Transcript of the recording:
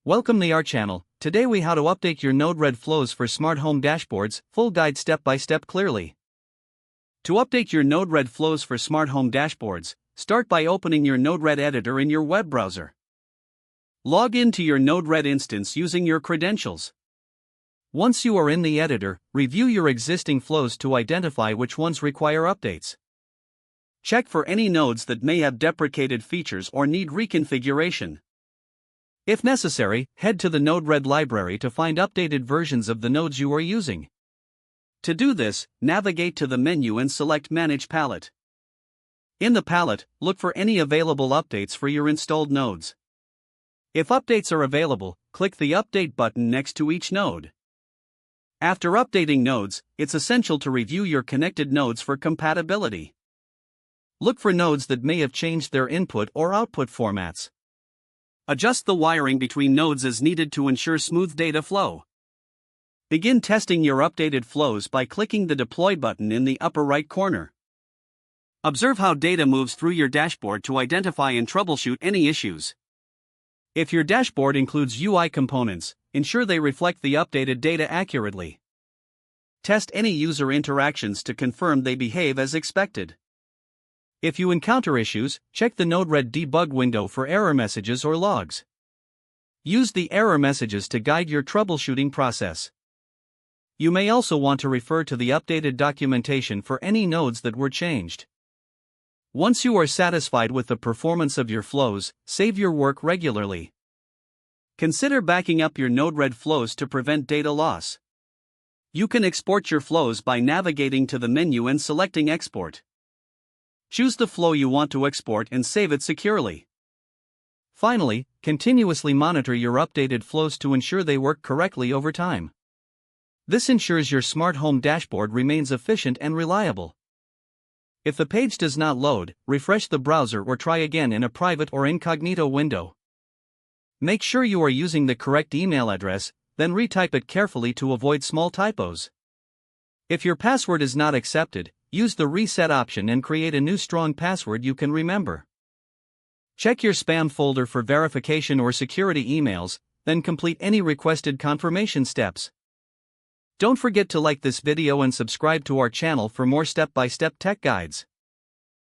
Welcome to our channel. Today we how to update your Node-RED flows for smart home dashboards, full guide step by step clearly. To update your Node-RED flows for smart home dashboards, start by opening your Node-RED editor in your web browser. Log in to your Node-RED instance using your credentials. Once you are in the editor, review your existing flows to identify which ones require updates. Check for any nodes that may have deprecated features or need reconfiguration. If necessary, head to the Node-RED library to find updated versions of the nodes you are using. To do this, navigate to the menu and select Manage Palette. In the palette, look for any available updates for your installed nodes. If updates are available, click the Update button next to each node. After updating nodes, it's essential to review your connected nodes for compatibility. Look for nodes that may have changed their input or output formats. Adjust the wiring between nodes as needed to ensure smooth data flow. Begin testing your updated flows by clicking the Deploy button in the upper right corner. Observe how data moves through your dashboard to identify and troubleshoot any issues. If your dashboard includes UI components, ensure they reflect the updated data accurately. Test any user interactions to confirm they behave as expected. If you encounter issues, check the Node-RED debug window for error messages or logs. Use the error messages to guide your troubleshooting process. You may also want to refer to the updated documentation for any nodes that were changed. Once you are satisfied with the performance of your flows, save your work regularly. Consider backing up your Node-RED flows to prevent data loss. You can export your flows by navigating to the menu and selecting Export. Choose the flow you want to export and save it securely. Finally, continuously monitor your updated flows to ensure they work correctly over time. This ensures your smart home dashboard remains efficient and reliable. If the page does not load, refresh the browser or try again in a private or incognito window. Make sure you are using the correct email address, then retype it carefully to avoid small typos. If your password is not accepted, use the reset option and create a new strong password you can remember. Check your spam folder for verification or security emails, then complete any requested confirmation steps. Don't forget to like this video and subscribe to our channel for more step-by-step tech guides.